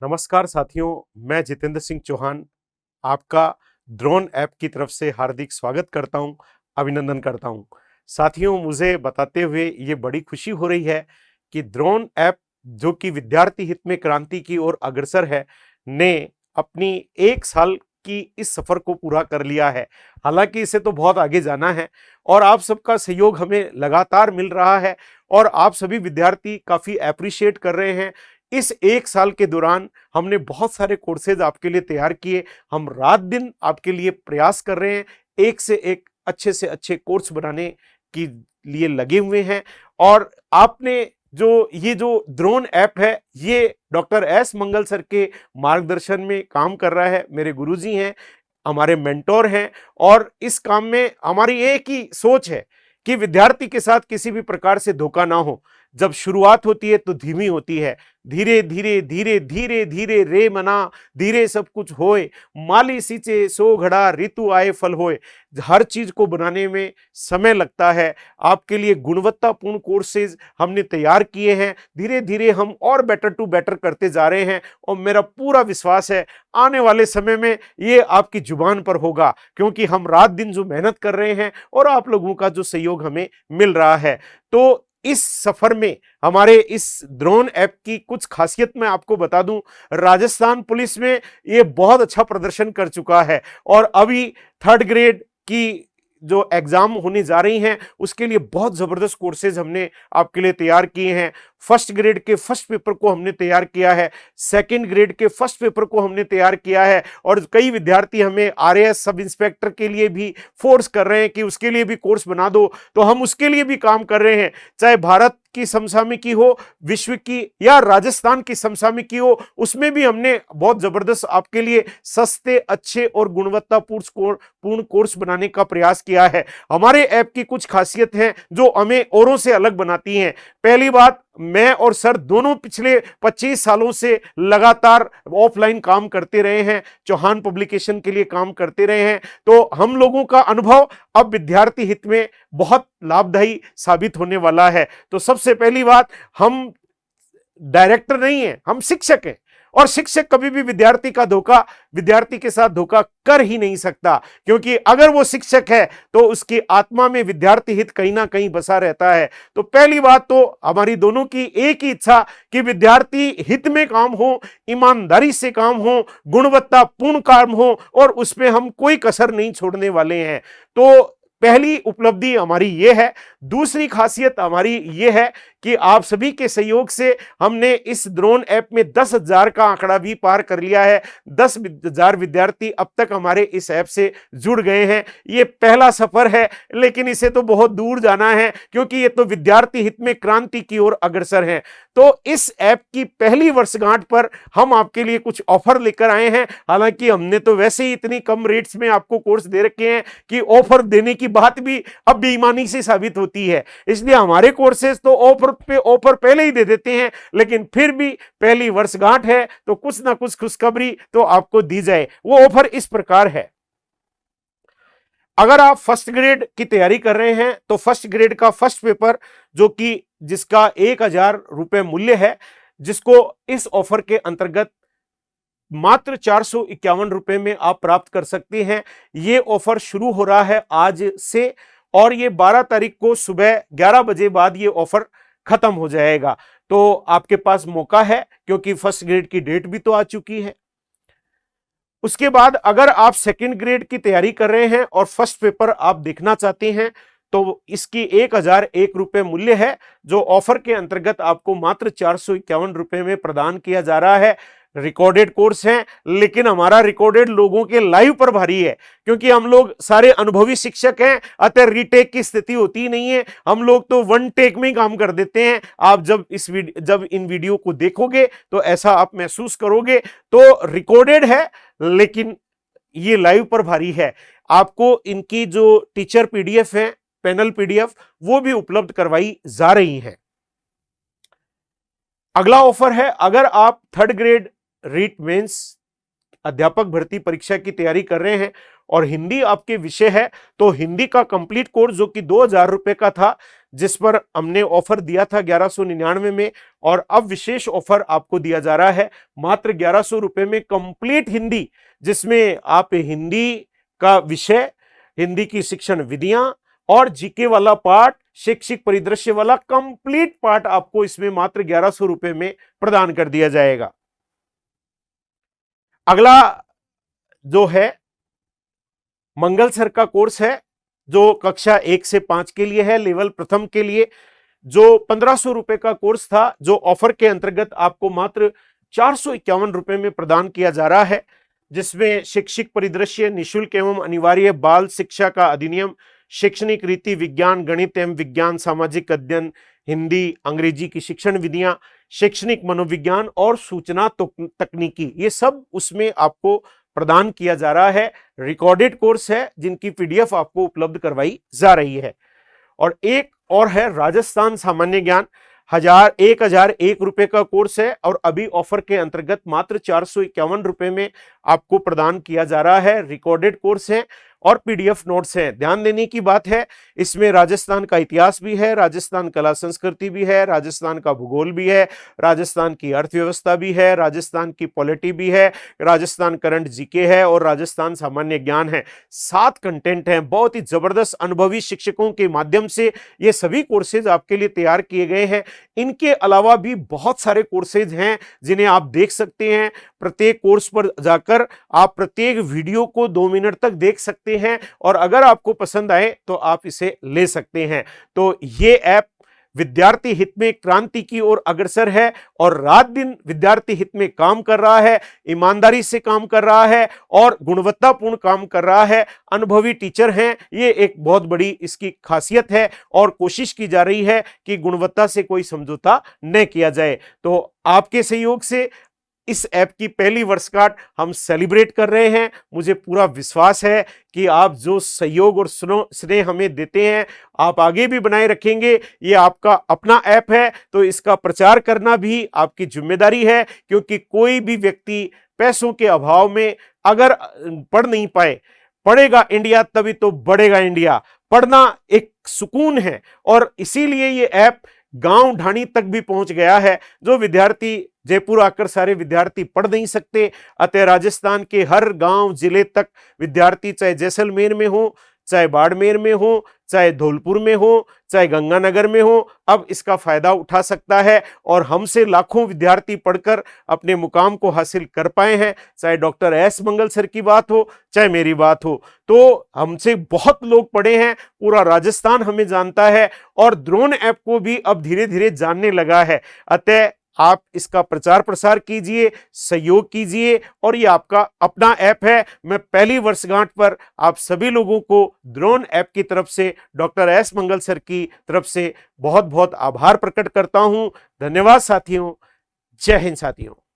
नमस्कार साथियों, मैं जितेंद्र सिंह चौहान आपका ड्रोन ऐप की तरफ से हार्दिक स्वागत करता हूं, अभिनंदन करता हूं। साथियों, मुझे बताते हुए ये बड़ी खुशी हो रही है कि ड्रोन ऐप जो कि विद्यार्थी हित में क्रांति की ओर अग्रसर है, ने अपनी 1 साल की इस सफर को पूरा कर लिया है। हालांकि इसे तो बहुत आगे जाना है और आप सबका सहयोग हमें लगातार मिल रहा है और आप सभी विद्यार्थी काफी एप्रिशिएट कर रहे हैं। इस 1 साल के दौरान हमने बहुत सारे कोर्सेज आपके लिए तैयार किए। हम रात दिन आपके लिए प्रयास कर रहे हैं, एक से एक अच्छे से अच्छे कोर्स बनाने के लिए लगे हुए हैं। और आपने ये जो ड्रोन ऐप है, ये डॉक्टर एस मंगल सर के मार्गदर्शन में काम कर रहा है। मेरे गुरुजी हैं, हमारे मेंटोर हैं और इस काम में हमारी एक ही सोच है कि विद्यार्थी के साथ किसी भी प्रकार से धोखा ना हो। जब शुरुआत होती है तो धीमी होती है, धीरे धीरे धीरे धीरे धीरे रे मना धीरे सब कुछ होए, माली सींचे सो घड़ा ऋतु आए फल होए। हर चीज को बनाने में समय लगता है। आपके लिए गुणवत्तापूर्ण कोर्सेज हमने तैयार किए हैं। धीरे धीरे हम और बेटर टू बेटर करते जा रहे हैं और मेरा पूरा विश्वास है आने वाले समय में ये आपकी जुबान पर होगा, क्योंकि हम रात दिन जो मेहनत कर रहे हैं और आप लोगों का जो सहयोग हमें मिल रहा है। तो इस सफर में हमारे इस ड्रोन ऐप की कुछ खासियत मैं आपको बता दूं। राजस्थान पुलिस में ये बहुत अच्छा प्रदर्शन कर चुका है और अभी 3rd ग्रेड की जो एग्जाम होने जा रही हैं उसके लिए बहुत जबरदस्त कोर्सेज हमने आपके लिए तैयार किए हैं। 1st ग्रेड के फर्स्ट पेपर को हमने तैयार किया है, 2nd ग्रेड के फर्स्ट पेपर को हमने तैयार किया है और कई विद्यार्थी हमें आरएएस सब इंस्पेक्टर के लिए भी फोर्स कर रहे हैं कि उसके लिए भी कोर्स बना दो, तो हम उसके लिए भी काम कर रहे हैं। चाहे भारत की समसामयिकी हो, विश्व की या राजस्थान की समसामयिकी हो, उसमें भी हमने बहुत जबरदस्त आपके लिए सस्ते, अच्छे और गुणवत्तापूर्ण कोर्स बनाने का प्रयास किया है। हमारे ऐप की कुछ खासियत है जो हमें औरों से अलग बनाती हैं। पहली बात, मैं और सर दोनों पिछले 25 सालों से लगातार ऑफलाइन काम करते रहे हैं, चौहान पब्लिकेशन के लिए काम करते रहे हैं। तो हम लोगों का अनुभव अब विद्यार्थी हित में बहुत लाभदायी साबित होने वाला है। तो सबसे पहली बात, हम डायरेक्टर नहीं हैं, हम शिक्षक हैं और शिक्षक कभी भी विद्यार्थी के साथ धोखा कर ही नहीं सकता, क्योंकि अगर वो शिक्षक है तो उसकी आत्मा में विद्यार्थी हित कहीं ना कहीं बसा रहता है। तो पहली बात तो हमारी दोनों की एक ही इच्छा कि विद्यार्थी हित में काम हो, ईमानदारी से काम हो, गुणवत्तापूर्ण काम हो और उसमें हम कोई कसर नहीं छोड़ने वाले हैं। तो पहली उपलब्धि हमारी ये है। दूसरी खासियत हमारी ये है कि आप सभी के सहयोग से हमने इस ड्रोन ऐप में 10,000 का आंकड़ा भी पार कर लिया है। 10,000 विद्यार्थी अब तक हमारे इस ऐप से जुड़ गए हैं। ये पहला सफर है, लेकिन इसे तो बहुत दूर जाना है, क्योंकि ये तो विद्यार्थी हित में क्रांति की ओर अग्रसर है। तो इस ऐप की पहली वर्षगांठ पर हम आपके लिए कुछ ऑफर लेकर आए हैं। हालांकि हमने तो वैसे ही इतनी कम रेट्स में आपको कोर्स दे रखे हैं कि ऑफर देने की बात भी अब बेईमानी से साबित होती है। इसलिए हमारे कोर्सेज तो ऑफर पहले ही दे देते हैं, लेकिन फिर भी पहली वर्षगांठ है तो कुछ ना कुछ खुशखबरी तो आपको दी जाए। वो ऑफर इस प्रकार है। अगर आप 1st ग्रेड की तैयारी कर रहे हैं तो 1st ग्रेड का फर्स्ट पेपर, जो कि जिसका 1,000 रुपए मूल्य है, जिसको इस ऑफर के अंतर्गत मात्र 451 रुपए में आप प्राप्त कर सकते हैं। ये ऑफर शुरू हो रहा है आज से और ये 12 तारीख को सुबह 11 बजे बाद ये ऑफर खत्म हो जाएगा। तो आपके पास मौका है, क्योंकि 1st ग्रेड की डेट भी तो आ चुकी है। उसके बाद अगर आप 2nd ग्रेड की तैयारी कर रहे हैं और फर्स्ट पेपर आप देखना चाहते हैं तो इसकी 1,001 रुपए मूल्य है, जो ऑफर के अंतर्गत आपको मात्र 451 रुपए में प्रदान किया जा रहा है। रिकॉर्डेड कोर्स है, लेकिन हमारा रिकॉर्डेड लोगों के लाइव पर भारी है, क्योंकि हम लोग सारे अनुभवी शिक्षक हैं, अतः रीटेक की स्थिति होती ही नहीं है। हम लोग तो 1 टेक में ही काम कर देते हैं। आप जब इन वीडियो को देखोगे तो ऐसा आप महसूस करोगे। तो रिकॉर्डेड है, लेकिन ये लाइव पर भारी है। आपको इनकी जो टीचर पीडीएफ है, पैनल पीडीएफ, वो भी उपलब्ध करवाई जा रही है। अगला ऑफर है, अगर आप 3rd ग्रेड रीट मेंस अध्यापक भर्ती परीक्षा की तैयारी कर रहे हैं और हिंदी आपके विषय है, तो हिंदी का कंप्लीट कोर्स जो कि 2,000 रुपए का था, जिस पर हमने ऑफर दिया था 1199 में, और अब विशेष ऑफर आपको दिया जा रहा है मात्र 1100 रुपए में कंप्लीट हिंदी, जिसमें आप हिंदी का विषय, हिंदी की शिक्षण विधियां और जीके वाला पार्ट, शैक्षिक परिदृश्य वाला कंप्लीट पार्ट आपको इसमें मात्र 1100 रुपए में प्रदान कर दिया जाएगा। अगला जो है मंगल सर का कोर्स है, जो कक्षा 1 से 5 के लिए है, लेवल प्रथम के लिए, जो 1500 रुपए का कोर्स था, जो ऑफर के अंतर्गत आपको मात्र 451 रुपए में प्रदान किया जा रहा है, जिसमें शैक्षिक परिदृश्य, निःशुल्क एवं अनिवार्य बाल शिक्षा का अधिनियम, शैक्षणिक रीति, विज्ञान, गणित एवं विज्ञान, सामाजिक अध्ययन, हिंदी, अंग्रेजी की शिक्षण विधियां, शैक्षणिक मनोविज्ञान और सूचना तकनीकी, ये सब उसमें आपको प्रदान किया जा रहा है। रिकॉर्डेड कोर्स है जिनकी पीडीएफ आपको उपलब्ध करवाई जा रही है। और एक और है राजस्थान सामान्य ज्ञान, 1001 रुपए का कोर्स है और अभी ऑफर के अंतर्गत मात्र 451 रुपए में आपको प्रदान किया जा रहा है। रिकॉर्डेड कोर्स है और पीडीएफ नोट्स हैं। ध्यान देने की बात है, इसमें राजस्थान का इतिहास भी है, राजस्थान कला संस्कृति भी है, राजस्थान का भूगोल भी है, राजस्थान की अर्थव्यवस्था भी है, राजस्थान की पॉलिटी भी है, राजस्थान करंट जीके है और राजस्थान सामान्य ज्ञान है। 7 कंटेंट हैं। बहुत ही जबरदस्त अनुभवी शिक्षकों के माध्यम से ये सभी कोर्सेज आपके लिए तैयार किए गए हैं। इनके अलावा भी बहुत सारे कोर्सेज हैं जिन्हें आप देख सकते हैं। प्रत्येक कोर्स पर जाकर आप प्रत्येक वीडियो को 2 मिनट तक देख सकते हैं और अगर आपको पसंद आए तो आप इसे ले सकते हैं। तो ये ऐप विद्यार्थी हित में क्रांति की ओर अग्रसर है और रात दिन विद्यार्थी हित में काम कर रहा है, ईमानदारी से काम कर रहा है और गुणवत्तापूर्ण काम कर रहा है। अनुभवी टीचर हैं, ये एक बहुत बड़ी इसकी खासियत है और कोशिश की जा रही है कि गुणवत्ता से कोई समझौता न किया जाए। तो आपके सहयोग से इस ऐप की पहली वर्षगांठ हम सेलिब्रेट कर रहे हैं। मुझे पूरा विश्वास है कि आप जो सहयोग और स्नेह हमें देते हैं आप आगे भी बनाए रखेंगे। ये आपका अपना ऐप है तो इसका प्रचार करना भी आपकी जिम्मेदारी है, क्योंकि कोई भी व्यक्ति पैसों के अभाव में अगर पढ़ नहीं पाए, पढ़ेगा इंडिया तभी तो बढ़ेगा इंडिया। पढ़ना एक सुकून है और इसीलिए ये ऐप गांव ढाणी तक भी पहुंच गया है। जो विद्यार्थी जयपुर आकर सारे विद्यार्थी पढ़ नहीं सकते, अतः राजस्थान के हर गांव जिले तक विद्यार्थी, चाहे जैसलमेर में हो, चाहे बाड़मेर में हो, चाहे धौलपुर में हो, चाहे गंगानगर में हो, अब इसका फायदा उठा सकता है और हमसे लाखों विद्यार्थी पढ़कर अपने मुकाम को हासिल कर पाए हैं। चाहे डॉक्टर एस मंगल सर की बात हो, चाहे मेरी बात हो, तो हमसे बहुत लोग पढ़े हैं। पूरा राजस्थान हमें जानता है और ड्रोन ऐप को भी अब धीरे धीरे जानने लगा है। अतः आप इसका प्रचार प्रसार कीजिए, सहयोग कीजिए और ये आपका अपना ऐप है। मैं पहली वर्षगांठ पर आप सभी लोगों को ड्रोन ऐप की तरफ से, डॉक्टर एस मंगल सर की तरफ से बहुत बहुत आभार प्रकट करता हूं। धन्यवाद साथियों। जय हिंद साथियों।